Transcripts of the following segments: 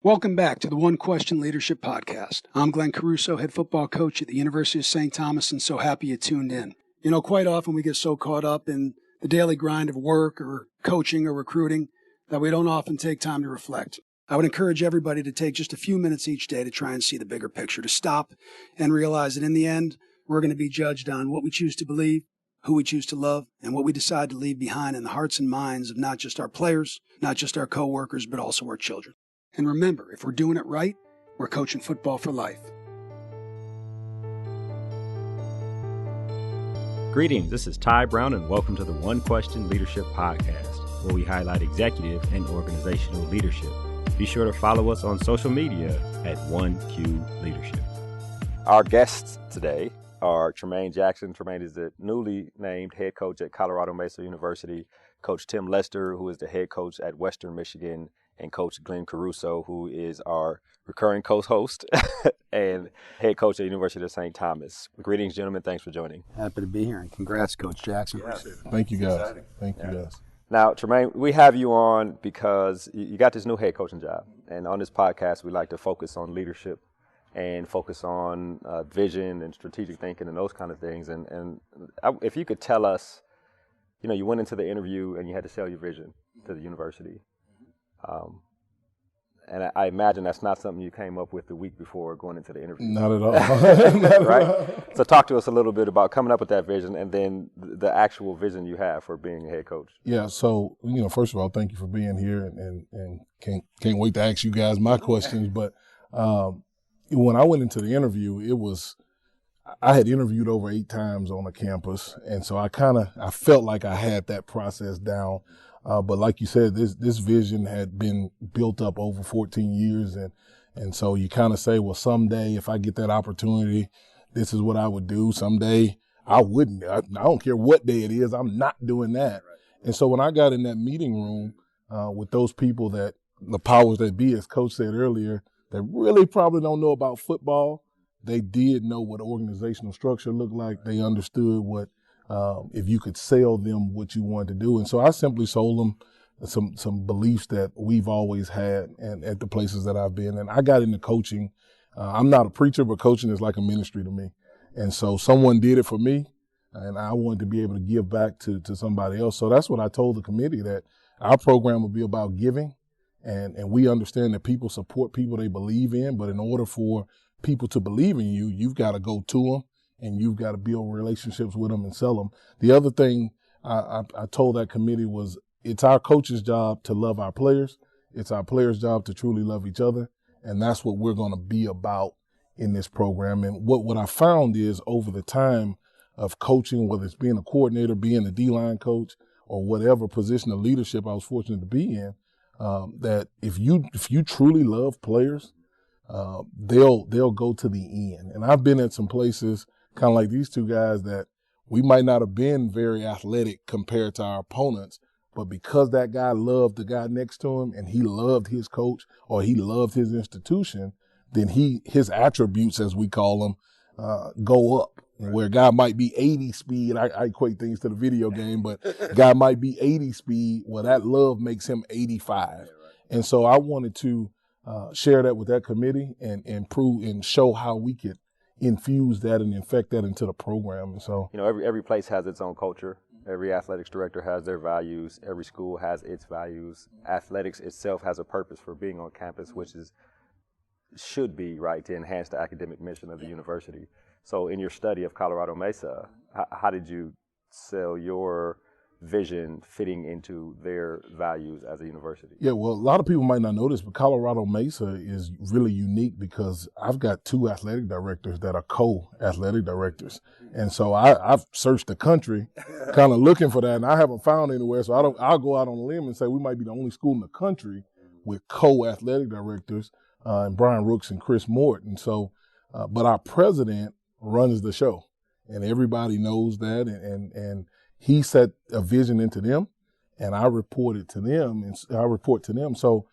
Welcome back to the One Question Leadership Podcast. I'm Glenn Caruso, head football coach at the University of St. Thomas, and so happy you tuned in. You know, quite often we get so caught up in the daily grind of work or coaching or recruiting that we don't often take time to reflect. I would encourage everybody to take just a few minutes each day to try and see the bigger picture, to stop and realize that in the end, we're going to be judged on what we choose to believe, who we choose to love, and what we decide to leave behind in the hearts and minds of not just our players, not just our coworkers, but also our children. And remember, if we're doing it right, we're coaching football for life. Greetings, this is Ty Brown, and welcome to the One Question Leadership Podcast, where we highlight executive and organizational leadership. Be sure to follow us on social media at 1Q Leadership. Our guests today are Tremaine Jackson. Tremaine is the newly named head coach at Colorado Mesa University, Coach Tim Lester, who is the head coach at Western Michigan, and Coach Glenn Caruso, who is our recurring co-host and head coach at the University of St. Thomas. Greetings, gentlemen. Thanks for joining. Happy to be here, and congrats, Coach Jackson. Yes. Thank you, guys. Thank you, guys. Now, Tremaine, we have you on because you got this new head coaching job. And on this podcast, we like to focus on leadership and focus on vision and strategic thinking and those kind of things. And if you could tell us, you know, you went into the interview and you had to sell your vision to the university. And I imagine that's not something you came up with the week before going into the interview. Not at all. Right? So talk to us a little bit about coming up with that vision and then the actual vision you have for being a head coach. Yeah, so, you know, first of all, thank you for being here and can't wait to ask you guys my questions. But when I went into the interview, I had interviewed over 8 times on a campus. And so I felt like I had that process down. But like you said, this vision had been built up over 14 years. And so you kind of say, well, someday if I get that opportunity, this is what I would do. Someday I wouldn't. I don't care what day it is. I'm not doing that. And so when I got in that meeting room with those people that the powers that be, as Coach said earlier, that really probably don't know about football, they did know what organizational structure looked like. They understood what if you could sell them what you wanted to do. And so I simply sold them some beliefs that we've always had and at the places that I've been. And I got into coaching. I'm not a preacher, but coaching is like a ministry to me. And so someone did it for me, and I wanted to be able to give back to somebody else. So that's what I told the committee, that our program will be about giving. And we understand that people support people they believe in. But in order for people to believe in you, you've got to go to them. And you've got to build relationships with them and sell them. The other thing I told that committee was, it's our coach's job to love our players. It's our players' job to truly love each other. And that's what we're going to be about in this program. And what I found is, over the time of coaching, whether it's being a coordinator, being a D-line coach, or whatever position of leadership I was fortunate to be in, that if you truly love players, they'll go to the end. And I've been at some places, kind of like these two guys, that we might not have been very athletic compared to our opponents, but because that guy loved the guy next to him and he loved his coach or he loved his institution, then his attributes, as we call them, go up. Where a guy might be 80 speed, I equate things to the video game, but a guy might be 80 speed, well, that love makes him 85. And so I wanted to share that with that committee and prove and show how we could infuse that and infect that into the program. And so, you know, every place has its own culture. Every athletics director has their values. Every school has its values. Athletics itself has a purpose for being on campus, which should be right to enhance the academic mission of the university. So in your study of Colorado Mesa, how did you sell your vision fitting into their values as a university? Yeah, well, a lot of people might not know this, but Colorado Mesa is really unique because I've got 2 athletic directors that are co-athletic directors. And so I've searched the country kind of looking for that, and I haven't found anywhere. So I'll go out on a limb and say we might be the only school in the country with co-athletic directors, and Brian Rooks and Chris Morton. So, but our president runs the show, and everybody knows that, and he set a vision into them, and I reported to them, and I report to them. So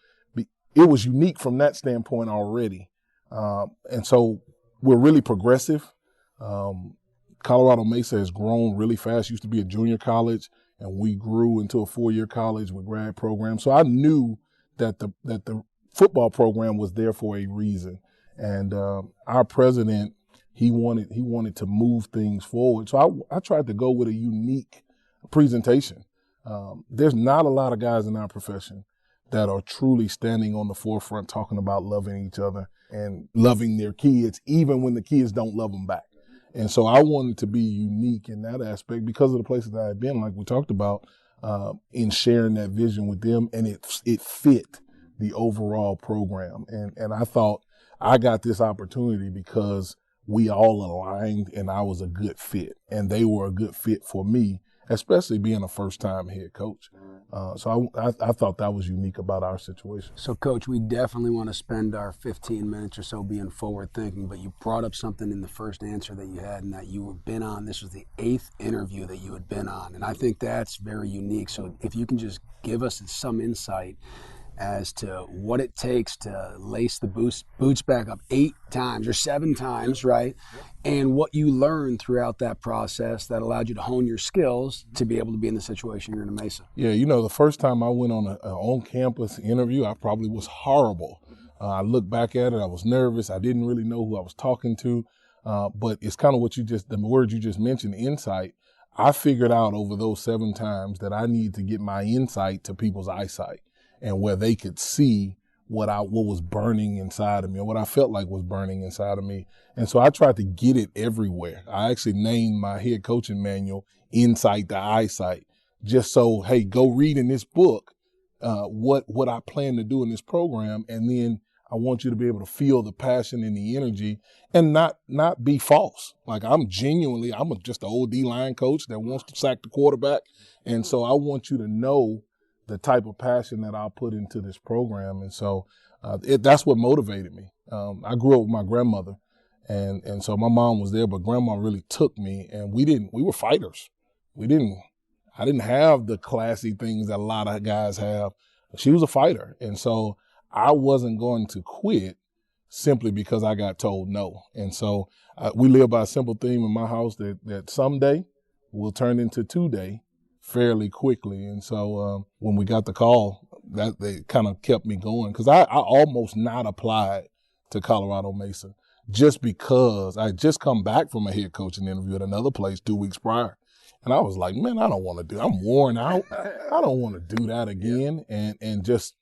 it was unique from that standpoint already. And so we're really progressive. Colorado Mesa has grown really fast. It used to be a junior college, and we grew into a 4-year college with grad programs. So I knew that the football program was there for a reason. And our president, he wanted to move things forward. So I tried to go with a unique presentation. There's not a lot of guys in our profession that are truly standing on the forefront talking about loving each other and loving their kids, even when the kids don't love them back. And so I wanted to be unique in that aspect because of the places that I've been, like we talked about, in sharing that vision with them, and it fit the overall program. And I thought I got this opportunity because we all aligned and I was a good fit, and they were a good fit for me, especially being a first-time head coach. So I thought that was unique about our situation. So, Coach, we definitely want to spend our 15 minutes or so being forward-thinking, but you brought up something in the first answer that you had, and that you had been on. This was the 8th interview that you had been on, and I think that's very unique. So if you can just give us some insight as to what it takes to lace the boots back up 8 times or 7 times, right? And what you learned throughout that process that allowed you to hone your skills to be able to be in the situation you're in at Mesa. Yeah, the first time I went on an on-campus interview, I probably was horrible. I look back at it, I was nervous. I didn't really know who I was talking to. But it's kind of the word you just mentioned, insight. I figured out over those 7 times that I need to get my insight to people's eyesight, and where they could see what was burning inside of me, or what I felt like was burning inside of me. And so I tried to get it everywhere. I actually named my head coaching manual Insight to Eyesight, just so, hey, go read in this book what I plan to do in this program, and then I want you to be able to feel the passion and the energy and not be false. Like I'm just an old D-line coach that wants to sack the quarterback. And so I want you to know the type of passion that I'll put into this program. And so that's what motivated me. I grew up with my grandmother, and so my mom was there, but grandma really took me, and we were fighters. I didn't have the classy things that a lot of guys have. She was a fighter. And so I wasn't going to quit simply because I got told no. And so we live by a simple theme in my house that someday will turn into today fairly quickly. And so when we got the call, that they kind of kept me going, because I almost not applied to Colorado Mesa just because I had just come back from a head coaching interview at another place 2 weeks prior. And I was like, man, I'm worn out. I don't want to do that again. And just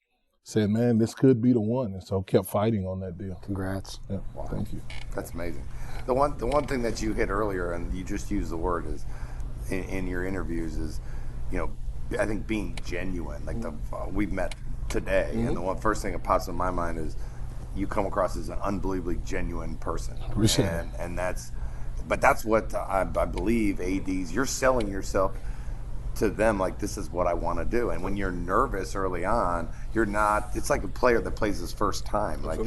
said, man, this could be the one. And so kept fighting on that deal. Congrats. Yeah, wow. Thank you. That's amazing. The one thing that you hit earlier, and you just used the word, is in your interviews, is, I think being genuine. Like we've met today, and the first thing that pops in my mind is you come across as an unbelievably genuine person. Appreciate it. And that's what I believe ADs, you're selling yourself to them like, this is what I want to do. And when you're nervous early on, you're not, it's like a player that plays his first time. Like,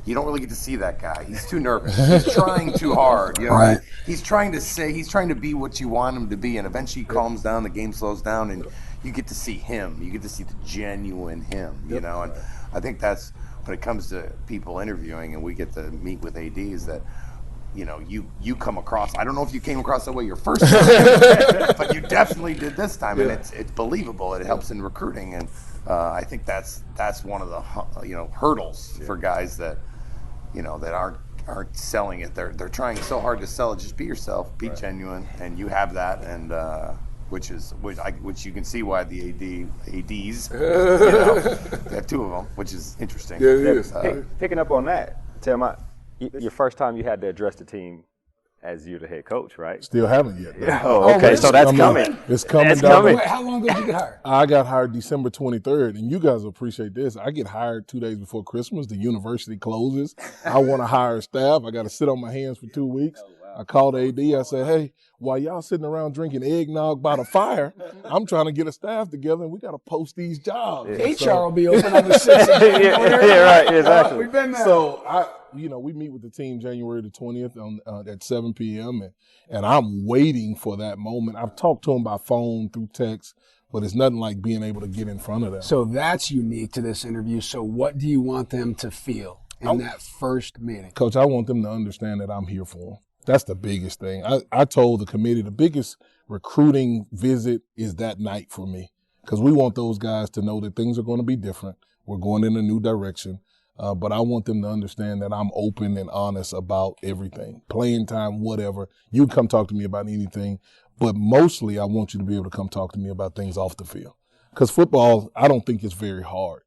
you don't really get to see that guy. He's too nervous. He's trying too hard. Right. He's trying to be what you want him to be, and eventually he calms down, the game slows down, and you get to see him. You get to see the genuine him, and I think that's, when it comes to people interviewing, and we get to meet with ADs, that you come across, I don't know if you came across that way your first time, but you definitely did this time, and it's believable. It helps in recruiting, and I think that's one of the hurdles for guys that that aren't selling it. They're trying so hard to sell it. Just be yourself, be genuine, and you have that, and which you can see why the ADs they have 2 of them, which is interesting. Yeah, it is. Picking up on that, Tim, your first time you had to address the team as you're the head coach, right? Still haven't yet. Yeah. Oh, okay. So that's coming. It's coming. It's coming. Wait, how long ago did you get hired? I got hired December 23rd, and you guys will appreciate this. I get hired 2 days before Christmas. The university closes. I want to hire staff. I got to sit on my hands for 2 weeks. I called AD. I said, hey, while y'all sitting around drinking eggnog by the fire, I'm trying to get a staff together, and we got to post these jobs. HR will be open on the 6th. Yeah, right, exactly. We've been there. So we meet with the team January the 20th at 7 p.m. And I'm waiting for that moment. I've talked to them by phone, through text, but it's nothing like being able to get in front of them. So that's unique to this interview. So what do you want them to feel in that first meeting? Coach, I want them to understand that I'm here for them. That's the biggest thing. I told the committee the biggest recruiting visit is that night for me, because we want those guys to know that things are going to be different. We're going in a new direction. but I want them to understand that I'm open and honest about everything. Playing time, whatever. You can come talk to me about anything, but mostly I want you to be able to come talk to me about things off the field. Because football, I don't think it's very hard.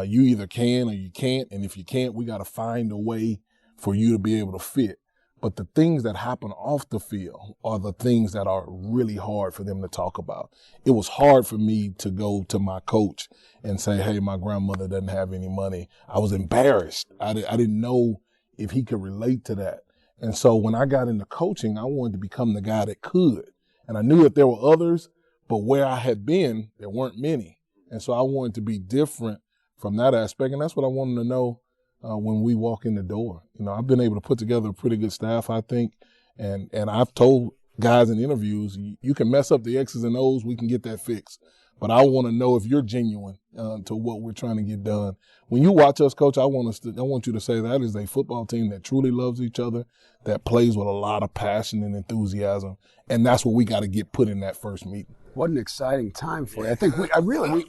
You either can or you can't, and if you can't, we got to find a way for you to be able to fit. But the things that happen off the field are the things that are really hard for them to talk about. It was hard for me to go to my coach and say, hey, my grandmother doesn't have any money. I was embarrassed. I didn't know if he could relate to that. And so when I got into coaching, I wanted to become the guy that could. And I knew that there were others, but where I had been, there weren't many. And so I wanted to be different from that aspect. And that's what I wanted to know when we walk in the door. You know, I've been able to put together a pretty good staff, I think. And I've told guys in interviews, you can mess up the X's and O's, we can get that fixed. But I want to know if you're genuine to what we're trying to get done. When you watch us, Coach, I want you to say that is a football team that truly loves each other, that plays with a lot of passion and enthusiasm. And that's what we got to get put in that first meeting. What an exciting time for you. I think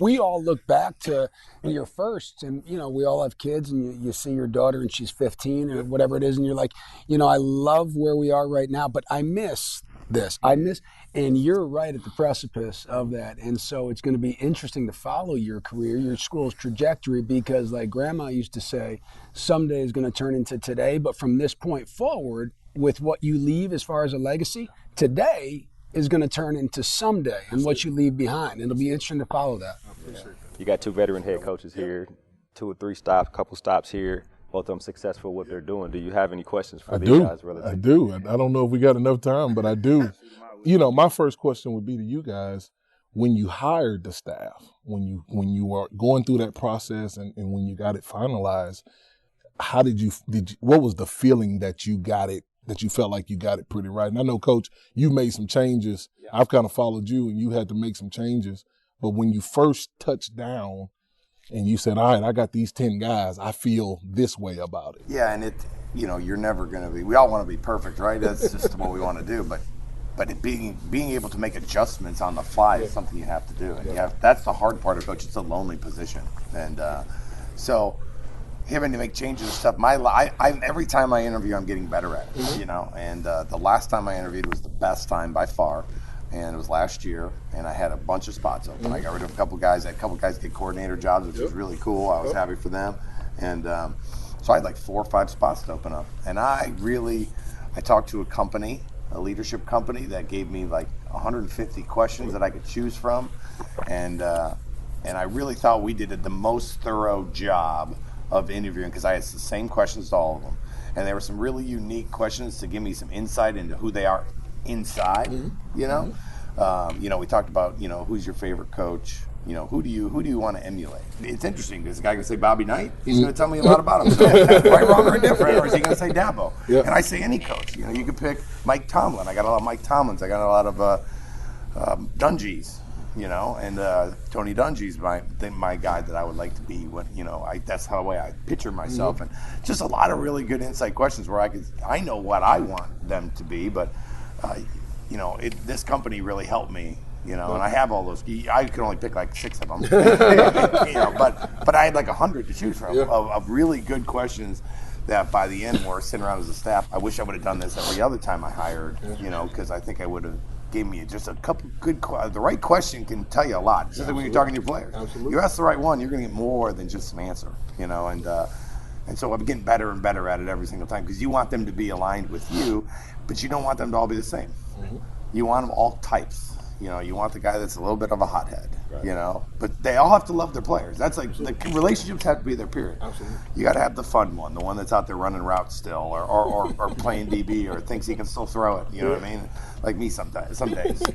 we all look back to your first, and, you know, we all have kids, and you see your daughter and she's 15 or whatever it is, and you're like, you know, I love where we are right now, but I miss this. And you're right at the precipice of that. And so it's going to be interesting to follow your career, your school's trajectory, because like Grandma used to say, someday is going to turn into today, but from this point forward, with what you leave as far as a legacy, today is going to turn into someday and what you leave behind. It'll be interesting to follow that. You got 2 veteran head coaches here, 2 or 3 stops, couple stops here, both of them successful what they're doing. Do you have any questions for these guys? I do. I don't know if we got enough time, but I do. You know, my first question would be to you guys, when you hired the staff, when you were going through that process and when you got it finalized, how did you what was the feeling that you got it, that you felt like you got it pretty right? And I know, Coach, you've made some changes. Yeah. I've kind of followed you, and you had to make some changes. But when you first touched down and you said, all right, I got these 10 guys, I feel this way about it. Yeah, and you know, you're never going to be, we all want to be perfect, right? That's just what we want to do. But being able to make adjustments on the fly is something you have to do. And that's the hard part of coach. It's a lonely position. And so having to make changes and stuff, every time I interview, I'm getting better at it, you know. And the last time I interviewed was the best time by far, and it was last year, and I had a bunch of spots open. I got rid of a couple guys. I had a couple guys get coordinator jobs, which was really cool. I was happy for them. And so I had like 4 or 5 spots to open up. And I talked to a leadership company that gave me like 150 questions that I could choose from. And I really thought we did the most thorough job of interviewing, because I asked the same questions to all of them, and there were some really unique questions to give me some insight into who they are inside. You know, you know, we talked about, you know, who's your favorite coach. You know, who do you want to emulate? It's interesting because the guy can say Bobby Knight. He's going to tell me a lot about him. Right, wrong, or indifferent. Or is he going to say Dabo? Yeah. And I say any coach. You know, you could pick Mike Tomlin. I got a lot of Mike Tomlins. I got a lot of Dungy's. You know, and Tony Dungy's my guy that I would like to be. When, you know, that's how I picture myself, and just a lot of really good insight questions where I know what I want them to be, but you know, this company really helped me. You know, and I have all those. I could only pick like 6 of them. You know, but I had like 100 to choose from of really good questions that by the end were sitting around as a staff. I wish I would have done this every other time I hired. You know, because I think I would have. Gave me just a couple good the right question can tell you a lot. It's just like when you're talking to your players. Absolutely. You ask the right one, you're going to get more than just an answer, you know. And so I'm getting better and better at it every single time, because you want them to be aligned with you, but you don't want them to all be the same. You want them all types. You know, you want the guy that's a little bit of a hothead, right. You know, but they all have to love their players. That's like the relationships have to be there, period. Absolutely. You got to have the fun one, the one that's out there running routes still, or playing DB, or thinks he can still throw it. You know what I mean? Like me some days,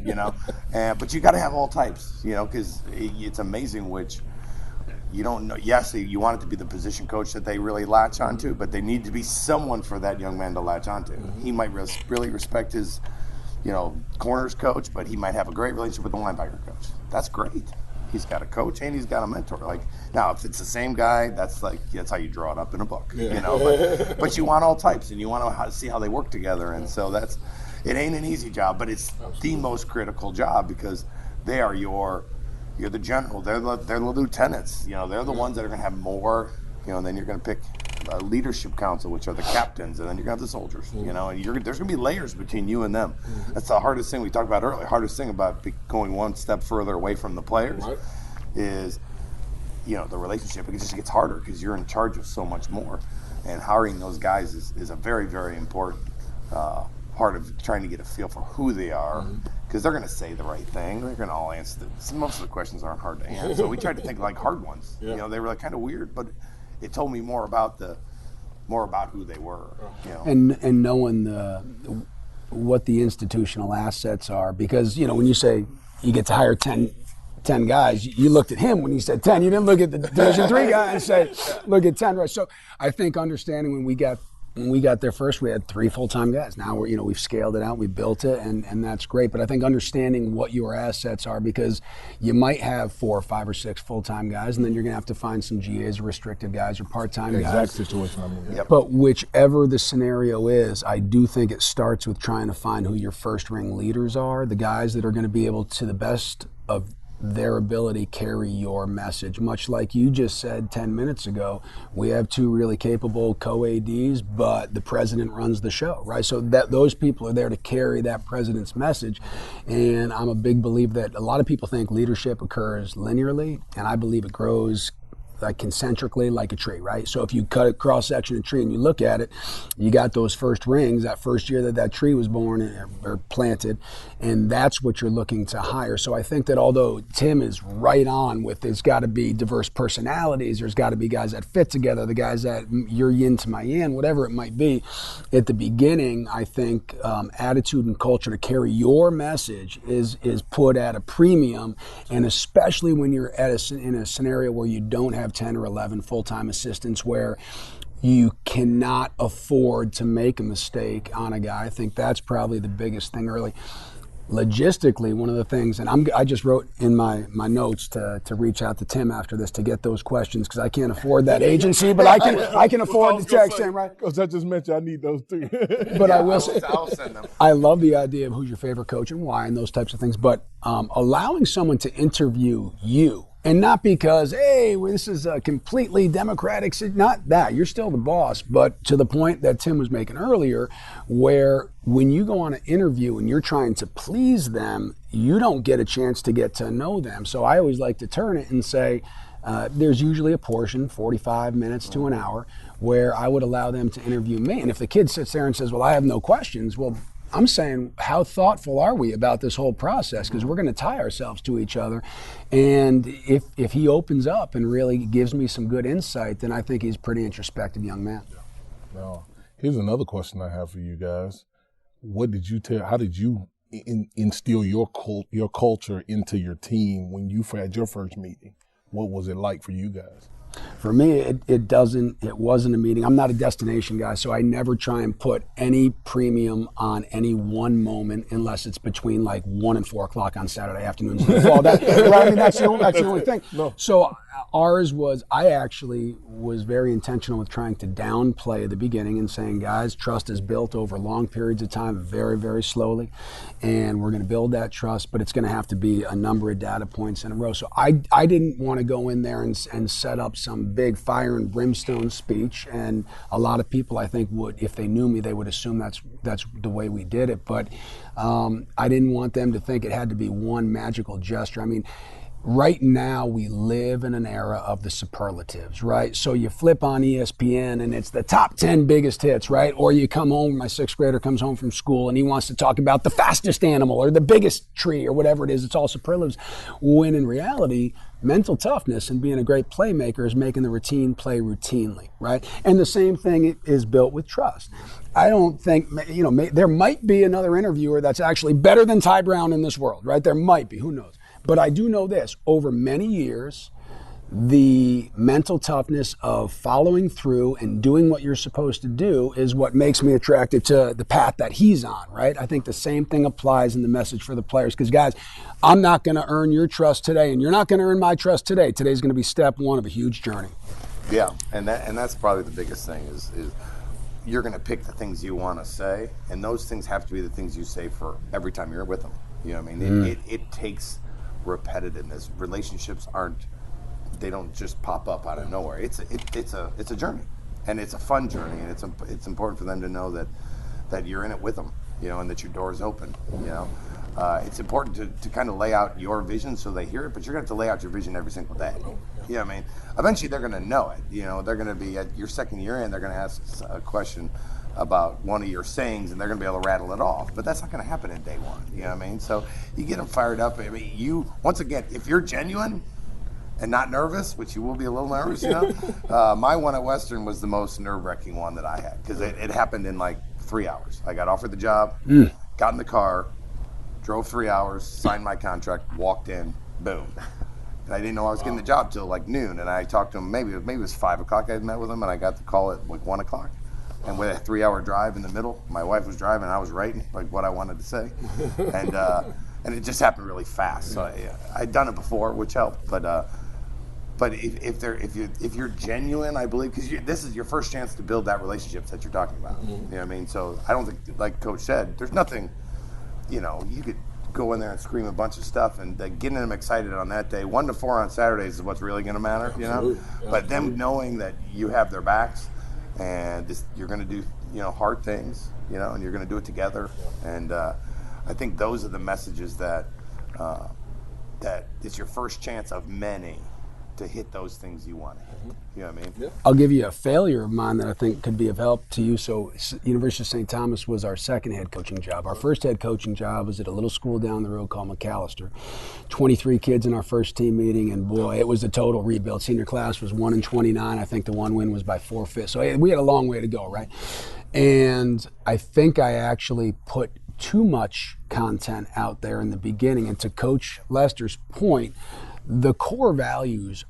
you know. But you got to have all types, you know, because it's amazing which you don't know. Yes, you want it to be the position coach that they really latch onto, but they need to be someone for that young man to latch onto. He might really respect his, you know, corners coach, but he might have a great relationship with the linebacker coach. That's great. He's got a coach and he's got a mentor. Like, now, if it's the same guy, that's how you draw it up in a book, you know. But you want all types, and you want to see how they work together. And so it ain't an easy job, but it's the most critical job, because they are you're the general. They're the lieutenants. You know, they're the ones that are going to have more and then you're going to pick a leadership council, which are the captains, and then you're going to have the soldiers, and there's going to be layers between you and them. That's the hardest thing we talked about earlier. Hardest thing about going one step further away from the players is, the relationship. It just gets harder because you're in charge of so much more, and hiring those guys is a very, very important part of trying to get a feel for who they are, because they're going to say the right thing. They're going to all answer. Most of the questions aren't hard to answer, so we tried to think like hard ones. They were like kind of weird, but it told me more about who they were. And knowing what the institutional assets are, because when you say you get to hire 10 guys, you looked at him when he said 10. You didn't look at the Division III guy and say, look at 10. Right. So I think understanding when we got there first, we had 3 full-time guys. Now we've scaled it out, we built it, and that's great. But I think understanding what your assets are, because you might have 4 or 5 or 6 full-time guys, and then you're going to have to find some GAs or restricted guys or part-time guys. Exact situation. But whichever the scenario is, I do think it starts with trying to find who your first-ring leaders are, the guys that are going to be able to the best of their ability carry your message. Much like you just said 10 minutes ago, we have 2 really capable co-ADs, but the president runs the show, right? So that those people are there to carry that president's message. And I'm a big believer that a lot of people think leadership occurs linearly, and I believe it grows like concentrically, like a tree, right? So if you cut a cross-section of tree and you look at it, you got those first rings, that first year that tree was born or planted, and that's what you're looking to hire. So I think that although Tim is right on with there's got to be diverse personalities, there's got to be guys that fit together, the guys that you're yin to my yin, whatever it might be, at the beginning, I think attitude and culture to carry your message is put at a premium, and especially when you're in a scenario where you don't have 10 or 11 full-time assistants, where you cannot afford to make a mistake on a guy. I think that's probably the biggest thing early. Logistically, one of the things, and I just wrote in my notes to reach out to Tim after this to get those questions, because I can't afford that agency, but I can afford to text him, right? Because I just mentioned I need those 3. But I will say, I'll send them. I love the idea of who's your favorite coach and why and those types of things, but allowing someone to interview you, and not because, hey, this is a completely democratic, not that, you're still the boss, but to the point that Tim was making earlier, where when you go on an interview and you're trying to please them, you don't get a chance to get to know them. So I always like to turn it and say, there's usually a portion, 45 minutes to an hour, where I would allow them to interview me. And if the kid sits there and says, well, I have no questions, well, I'm saying, how thoughtful are we about this whole process? Because we're going to tie ourselves to each other. And if he opens up and really gives me some good insight, then I think he's a pretty introspective young man. Now, here's another question I have for you guys. How did you instill your culture into your team when you had your first meeting? What was it like for you guys? For me, it wasn't a meeting. I'm not a destination guy, so I never try and put any premium on any one moment unless it's between like 1 and 4 o'clock on Saturday afternoons. That's the only thing. No. So ours was, I actually was very intentional with trying to downplay at the beginning and saying, guys, trust is built over long periods of time, very, very slowly, and we're going to build that trust, but it's going to have to be a number of data points in a row. So I didn't want to go in there and set up some big fire and brimstone speech, and a lot of people I think would, if they knew me, they would assume that's the way we did it, but I didn't want them to think it had to be one magical gesture. I mean, right now we live in an era of the superlatives, right? So you flip on ESPN and it's the top 10 biggest hits, right? Or you come home, my 6th grader comes home from school and he wants to talk about the fastest animal or the biggest tree or whatever it is. It's all superlatives. When in reality, mental toughness and being a great playmaker is making the routine play routinely, right? And the same thing is built with trust. I don't think, there might be another interviewer that's actually better than Ty Brown in this world, right? There might be, who knows? But I do know this, over many years, the mental toughness of following through and doing what you're supposed to do is what makes me attracted to the path that he's on, right? I think the same thing applies in the message for the players, because guys, I'm not going to earn your trust today, and you're not going to earn my trust today. Today's going to be step 1 of a huge journey. Yeah, and that's probably the biggest thing is you're going to pick the things you want to say, and those things have to be the things you say for every time you're with them. You know what I mean? It takes repetitiveness. Relationships aren't they don't just pop up out of nowhere. It's a journey, and it's a fun journey, and it's important for them to know that you're in it with them, and that your door is open, It's important to kind of lay out your vision so they hear it, but you're going to have to lay out your vision every single day. I mean, eventually they're going to know it. They're going to be at your second year in, they're going to ask a question about one of your sayings, and they're going to be able to rattle it off. But that's not going to happen in day one. You know what I mean? So you get them fired up. I mean, once again, if you're genuine and not nervous, which you will be a little nervous, my one at Western was the most nerve-wracking one that I had, because it happened in like 3 hours. I got offered the job, got in the car, drove 3 hours, signed my contract, walked in, boom. And I didn't know I was getting the job till like noon. And I talked to him, maybe it was 5 o'clock I met with him, and I got the call at like 1 o'clock. And with a 3-hour drive in the middle, my wife was driving, I was writing like what I wanted to say. And it just happened really fast. So I'd done it before, which helped. But if you're genuine, I believe, because this is your first chance to build that relationship that you're talking about. You know what I mean? So I don't think, like Coach said, there's nothing, you could go in there and scream a bunch of stuff, and getting them excited on that day. 1 to 4 on Saturdays is what's really going to matter, But them knowing that you have their backs, and you're going to do, hard things, and you're going to do it together. And I think those are the messages that it's your first chance of many to hit those things you want to hit. You know what I mean? Yeah. I'll give you a failure of mine that I think could be of help to you. So University of St. Thomas was our second head coaching job. Our first head coaching job was at a little school down the road called McAllister. 23 kids in our first team meeting, and boy, it was a total rebuild. Senior class was 1-29. I think the one win was by forfeit. So we had a long way to go, right? And I think I actually put too much content out there in the beginning. And to Coach Lester's point, the core values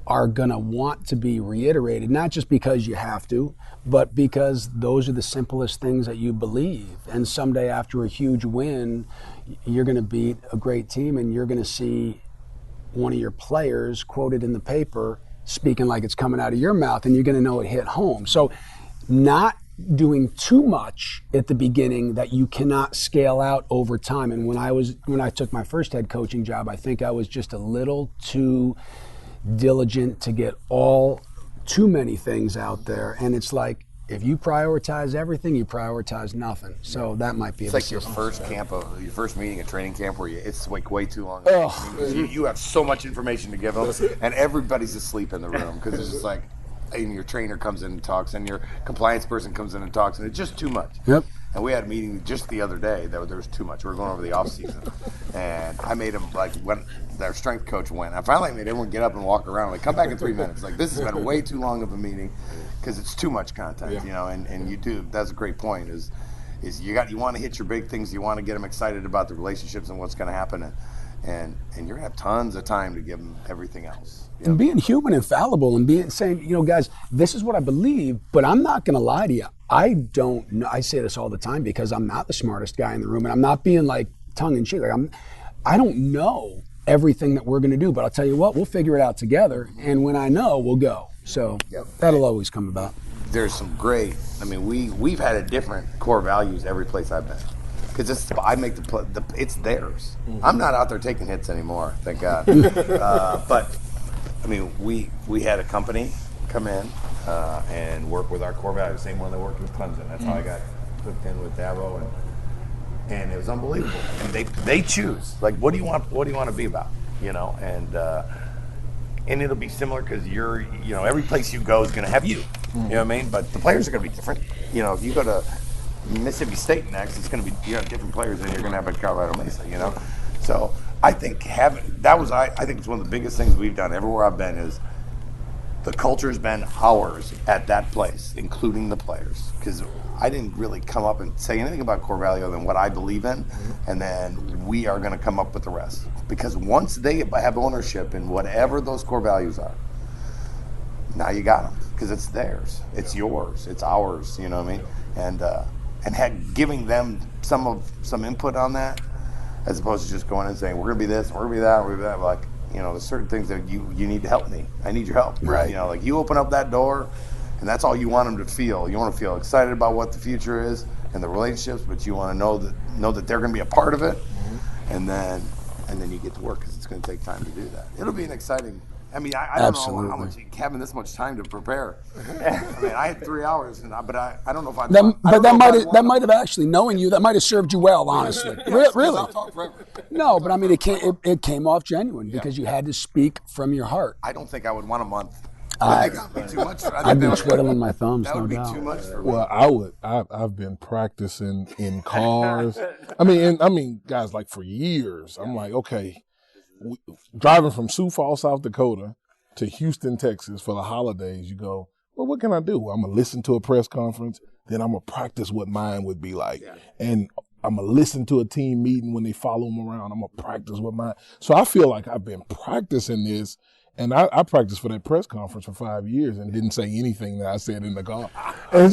are going to want to be reiterated, not just because you have to, but because those are the simplest things that you believe. And someday after a huge win, you're going to beat a great team, and you're going to see one of your players quoted in the paper speaking like it's coming out of your mouth, and you're going to know it hit home. So not doing too much at the beginning that you cannot scale out over time. And when I took my first head coaching job, I think I was just a little too diligent to get too many things out there. And it's like, if you prioritize everything, you prioritize nothing. So that might be. It's like your first meeting at training camp where it's like way too long. You have so much information to give them, and everybody's asleep in the room because it's just like, and your trainer comes in and talks, and your compliance person comes in and talks, and it's just too much. Yep. And we had a meeting just the other day that there was too much. We were going over the off season, and I made them, like, when their strength coach went, I finally made everyone get up and walk around. Like, come back in 3 minutes. Like, this has been way too long of a meeting because it's too much content, And you do. That's a great point. Is you want to hit your big things. You want to get them excited about the relationships and what's going to happen, and you're gonna have tons of time to give them everything else. And being human and fallible, and saying, guys, this is what I believe, but I'm not gonna lie to you. I don't know. I say this all the time because I'm not the smartest guy in the room, and I'm not being like tongue in cheek. Like I don't know everything that we're gonna do, but I'll tell you what, we'll figure it out together. And when I know, we'll go. So that'll always come about. There's some great. I mean, we've had a different core values every place I've been. Because I make it's theirs. I'm not out there taking hits anymore, thank God. But I mean, we had a company come in and work with our core values, same one that worked with Clemson. That's how I got hooked in with Dabo, and it was unbelievable. And they choose, like, what do you want to be about, and it'll be similar because every place you go is going to have you. You know what I mean? But the players are going to be different. If you go to Mississippi State next, it's going to be have different players than you're going to have at Colorado Mesa, So I think I think it's one of the biggest things we've done everywhere I've been is the culture's been ours at that place, including the players, because I didn't really come up and say anything about core value other than what I believe in, and then we are going to come up with the rest. Because once they have ownership in whatever those core values are, now you got them, because it's theirs, it's yours, it's ours. You know what I mean? And giving them some input on that, as opposed to just going and saying, we're going to be this, we're going to be that, we're going to be that. Like, there's certain things that you need to help me. I need your help. Right. Like you open up that door, and that's all you want them to feel. You want to feel excited about what the future is and the relationships, but you want to know that they're going to be a part of it, and then you get to work because it's going to take time to do that. It'll be an exciting I mean, I don't Absolutely. know how much having this much time to prepare. I mean, I had 3 hours, but I don't know if I. That might have actually, knowing you, that might have served you well, honestly. Really. I'll talk forever. No, but I mean, it came off genuine because you had to speak from your heart. I don't think I would want a month. I think that would be too much. I'd be twiddling my thumbs, That no would be doubt. too much for me. Well, I've been practicing in cars. I mean, guys, like for years. I'm like, okay, driving from Sioux Falls, South Dakota to Houston, Texas for the holidays, you go, well, what can I do? I'm going to listen to a press conference, then I'm going to practice what mine would be like. Yeah. And I'm going to listen to a team meeting when they follow them around. I'm going to practice what mine. So I feel like I've been practicing this. And I practiced for that press conference for 5 years and didn't say anything that I said in the car. And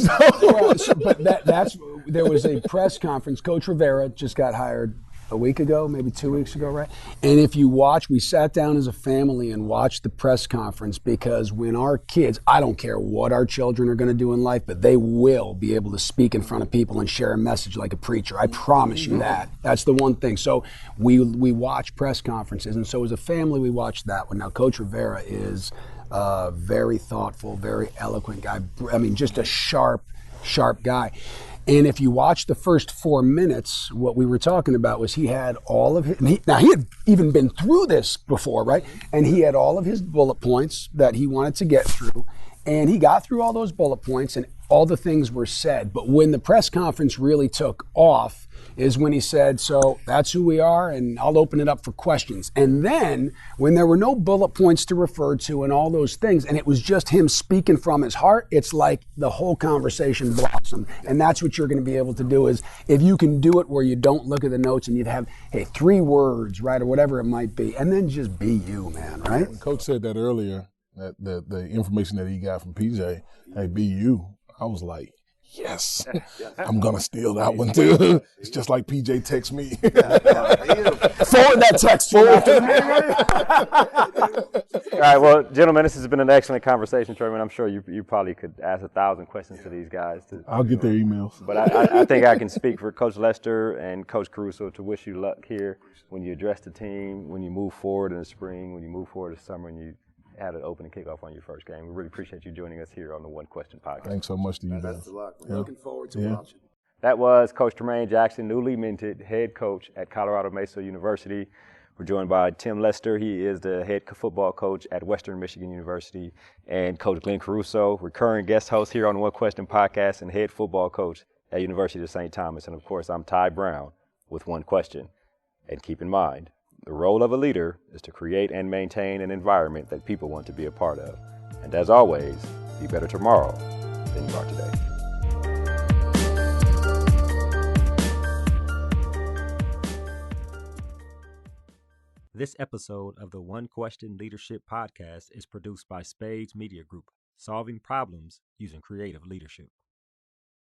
There was a press conference. Coach Rivera just got hired a week ago, maybe 2 weeks ago, right? And if you watch, we sat down as a family and watched the press conference because when our kids, I don't care what our children are going to do in life, but they will be able to speak in front of people and share a message like a preacher. I promise you that. That's the one thing. So we watch press conferences, and so as a family, we watched that one. Now, Coach Rivera is a very thoughtful, very eloquent guy. I mean, just a sharp guy. And if you watch the first 4 minutes, what we were talking about was he had all of his, now he had even been through this before, right? And he had all of his bullet points that he wanted to get through. And he got through all those bullet points and all the things were said. But when the press conference really took off is when he said, so that's who we are, and I'll open it up for questions. And then when there were no bullet points to refer to and all those things, and it was just him speaking from his heart, it's like the whole conversation blossomed. And that's what you're going to be able to do is if you can do it where you don't look at the notes and you'd have, hey, 3 words, right, or whatever it might be, and then just be you, man, right? Coach said that earlier, that the information that he got from PJ, hey, be you. I was like, yes, I'm going to steal that one too. It's just like PJ texts me. Forward that text. All right, well, gentlemen, this has been an excellent conversation, Tremaine. I'm sure you probably could ask 1,000 questions to these guys. I'll get their emails. But I think I can speak for Coach Lester and Coach Caruso to wish you luck here when you address the team, when you move forward in the spring, when you move forward in the summer, and you had an opening kickoff on your first game. We really appreciate you joining us here on the One Question podcast. Thanks so much to you guys. Best of luck. Looking forward to watching. That was Coach Tremaine Jackson, newly minted head coach at Colorado Mesa University. We're joined by Tim Lester. He is the head football coach at Western Michigan University, and Coach Glenn Caruso, recurring guest host here on the One Question podcast and head football coach at University of St. Thomas. And of course, I'm Tai Brown with One Question. And keep in mind, the role of a leader is to create and maintain an environment that people want to be a part of. And as always, be better tomorrow than you are today. This episode of the One Question Leadership Podcast is produced by Spades Media Group, solving problems using creative leadership.